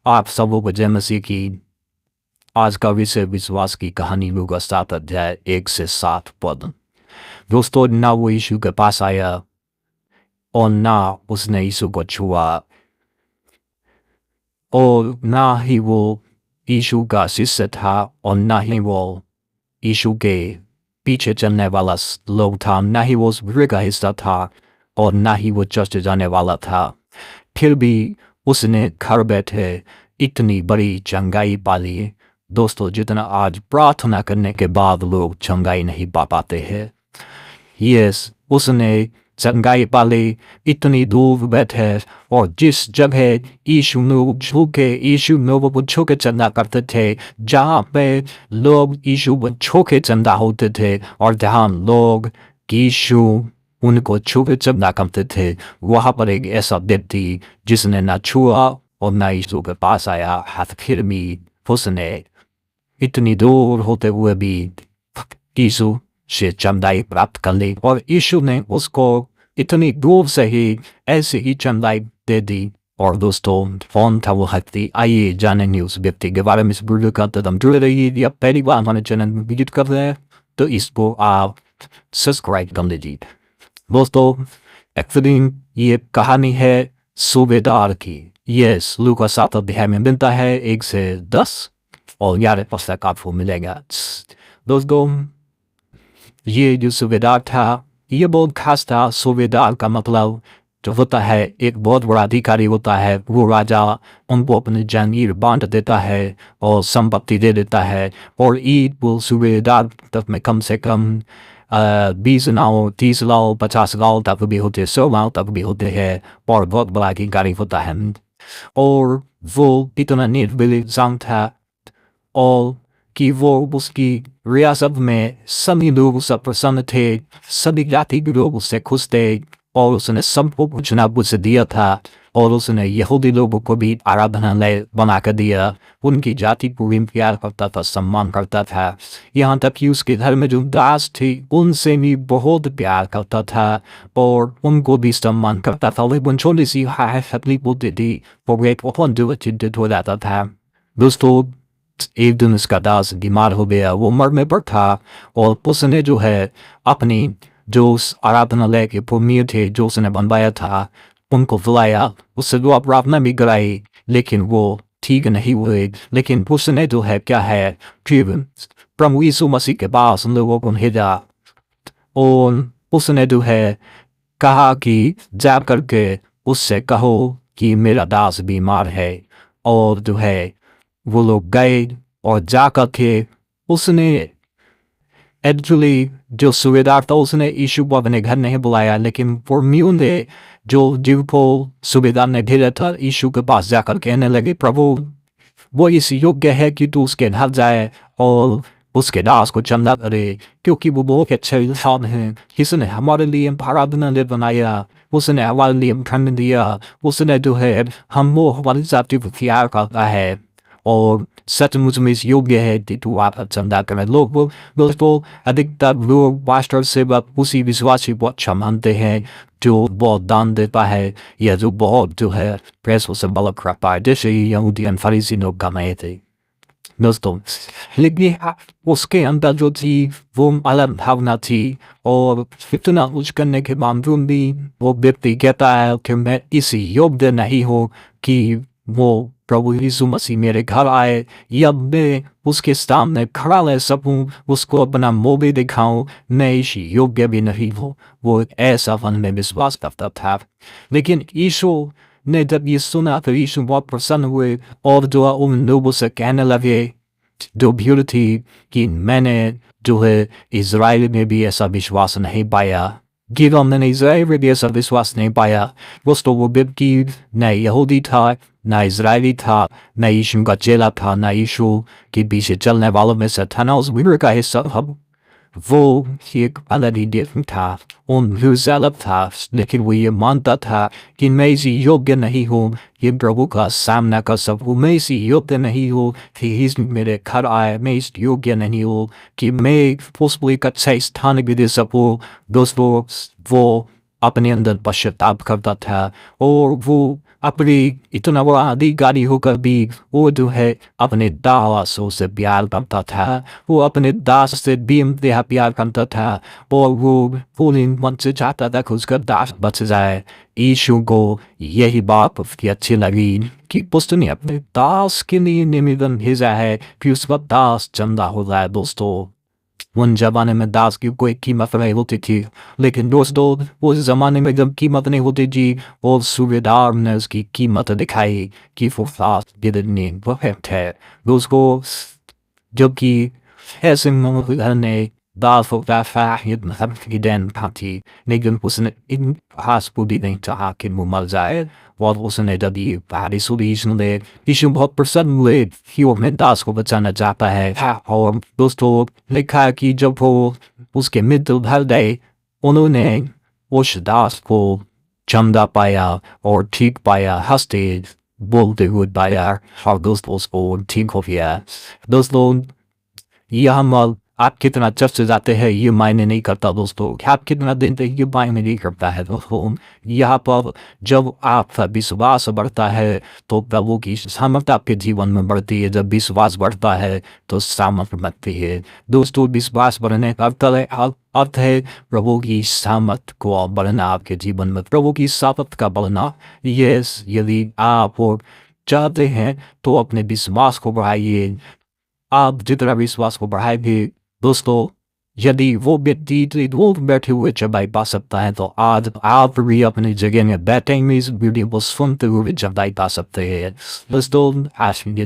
आप सबों को जय मसीह की। आज का विषय विश्वास की कहानी लूका 7 अध्याय 1 से 7 पद। दोस्तों, ना वो यीशु के पास आया और ना उसने यीशु को छुआ और ना ही वो यीशु का शिष्य था और ना ही वो यीशु के पीछे चलने वाला लोग था, ना ही वो उस भीड़ का हिस्सा था और ना ही वो चर्च जाने वाला था। फिर भी उसने घर बैठे इतनी बड़ी चंगाई पाली। दोस्तों, जितना आज प्रार्थना करने के बाद लोग चंगाई नहीं पा पाते हैं, यस, उसने चंगाई पाली। इतनी दूर बैठे और जिस जगह यीशु को छू के चंदा करते थे, जहाँ पे लोग यीशु को छू के चंदा होते थे और जहाँ लोग यीशु उनको छू के चंदा करते थे, वहाँ पर एक ऐसा व्यक्ति जिसने ना छुआ और ना यीशु के पास आया, हाथ फिर भी उसने इतनी दूर होते हुए भी यीशु से चंदाई प्राप्त कर ली और यीशु ने उसको इतनी दूर से ही ऐसे ही चंदाई दे दी। और दोस्तों, कौन था वो व्यक्ति? आइए जानेंगे उस व्यक्ति के बारे में। इस वीडियो का कदम जुड़े रहिए। या पहली बार हमारे चैनल में विजिट कर रहे हैं तो इसको आप सब्सक्राइब कर लीजिए। दोस्तों, एक्चुअली ये कहानी है सूबेदार की। यस, लूका 7 अध्याय में मिलता है 1 से 10 और 11 पुस्तक आपको मिलेगा। दोस्तों, ये जो सूबेदार था, ये बहुत खास था। सूबेदार का मतलब जो होता है, एक बहुत बड़ा अधिकारी होता है। वो राजा उनको अपनी जागीर बांट देता है और संपत्ति दे देता है। और ईद वो सूबेदार तक में कम से कम 20 लाओ, 30 लाओ, 50 लाओ तक भी होते, 100 लाओ तक भी होते हैं। और बहुत बड़ा अधिकारी होता है और वो इतना निर्बल इंसान था और कि वो उसकी रियासत में सभी लोग उससे प्रसन्न थे, सभी जाति के लोग उससे खुश थे और उसने सबको कुछ ना कुछ दिया था। और उसने यहूदी लोगों को भी आराधनालय बना कर दिया। उनकी जाति को भी प्यार करता था, सम्मान करता था। यहाँ तक कि उसके घर में जो दास थी उनसे भी बहुत प्यार करता था और उनको भी सम्मान करता था। लेकिन छोटी सी अपनी बोलती थी वो एक बहुत जो चिंतित हो जाता था। दोस्तों, एक दिन उसका दास बीमार हो गया, वो मरने पर था और उसने जो है अपनी जो उस आराधनालय के पुरोहित थे जो उसने बनवाया था उनको बुलाया, उससे दुआ प्रार्थना भी कराई, लेकिन वो ठीक नहीं हुए। लेकिन उसने जो है क्या है फिर प्रभु यीशु मसीह के पास उन लोगों को भेजा और उसने जो है कहा कि जा करके उससे कहो कि मेरा दास बीमार है। और जो है वो लोग गए और जाकर के उसने एक्चुअली जो सूबेदार था उसने यीशु को अपने घर नहीं बुलाया, लेकिन पुरोहित ने जिनको सूबेदार ने भेजा था यीशु के पास जाकर कहने लगे, प्रभु वो इस योग्य है कि तू उसके घर जाए और उसके दास को चंदा करे, क्योंकि वो बहुत अच्छे इंसान है। इसने हमारे लिए आराधनालय बनाया, उसने हमारे लिए धन दिया, उसने जो है हम वो हमारी जाति को प्यार करता है और सचमुच में इस योग्य है कि तू आप चंदा करें। लोग दोस्तों, अधिकतर लोग पास्टर से उसी विश्वासी बहुत अच्छा मानते हैं जो बहुत दान देता है या जो बहुत जो है पैसों से बलक रखता है, जैसे यहूदी फरीसी लोग कमाए थे। दोस्तों, लेकिन उसके अंदर जो थी वो अलग भावना थी और इतना कुछ करने के बावजूद भी वो व्यक्ति कहता है कि मैं इस योग्य नहीं हूँ कि वो प्रभु यीशु मसीह मेरे घर आए या मैं उसके सामने खड़ा रह सकूं, उसको अपना मुँह भी दिखाऊं। मैं इस योग्य भी नहीं हूँ। वो ऐसा मन में विश्वास करता था। लेकिन यीशु ने जब ये सुना तो यीशु बहुत प्रसन्न हुए और जो उन लोगों से कहने लगे जो भीड़ थी कि मैंने जो है इज़राइल में भी ऐसा विश्वास नहीं पाया, कि मैंने इज़राइल में भी ऐसा विश्वास नहीं पाया। दोस्तों, वो व्यक्ति न यहूदी था, न इज़राइली था, न यीशु का चेला था, न यीशु के पीछे चलने वालों में से था, न उस भीड़ का हिस्सा था। वो एक अलग ही देव था, उन अलग था, लेकिन वो ये मानता था कि मैं इसी योग्य नहीं हूँ ये प्रभु का सामना कर सकूँ। मैं इसी योग्य नहीं हूँ कि मेरे घर आए। मैं इस योग्य नहीं हूँ कि मैं उसको एक अच्छा स्थान भी दे सकूँ। दोस्तों, वो अपने अंदर पश्चाताप करता था और वो अपनी इतना बड़ा अधिकारी होकर भी वो जो है अपने दासों से प्यार करता था। वो अपने दास से भी इंतहा प्यार करता था और वो पूरी मन से चाहता था कि उसका दास बच जाए। यीशु को यही बात उसकी अच्छी लगी कि उसने अपने दास के लिए निवेदन भेजा है कि उसका दास जिंदा हो जाए। दोस्तों, उन जमाने में दास की कोई कीमत नहीं होती थी, लेकिन दोस्तों उस जमाने में जब कीमत नहीं होती थी और सूबेदार ने उसकी कीमत दिखाई कि वो दास गिरने वह थे। दोस्तों, जबकि ऐसे ने दास को den party लेकिन उसने इन हास को भी नहीं चाहा कि वो मर जाए और उसने जब ये भारी सुलीशन ले यीशु बहुत प्रसन्न हुए कि वो अपने दास को बचाना चाहता है। और दोस्तों, लिखा है कि जब वो उसके मृत्यु भर गए उन्होंने उस दास को चंदा पाया और ठीक पाया, हंसते बोलते हुए पाया और दोस्तों उसको ठीक हो गया। दोस्तों, यह हम आप कितना चर्च जाते हैं ये मायने नहीं करता दोस्तों, आप कितना देते हैं ये मायने नहीं करता है दोस्तों। यहाँ पर जब आपका विश्वास बढ़ता है तो प्रभु की सामर्थ्य आपके जीवन में बढ़ती है। जब विश्वास बढ़ता है तो सामर्थ्य बढ़ती है। दोस्तों, विश्वास बढ़ने का अर्थ है प्रभु की सामर्थ्य को बढ़ना आपके जीवन में, प्रभु की सामर्थ्य का बढ़ना। यस, यदि आप चाहते हैं तो अपने विश्वास को बढ़ाइए। आप जितना विश्वास को बढ़ाएंगे दोस्तों, यदि वो व्यक्ति वो बैठे हुए चबाई पा सकता है तो आज आप भी अपनी जगह में बैठेंगे इस वीडियो को सुनते हुए चबाई पा सकते हैं। दोस्तों, आज की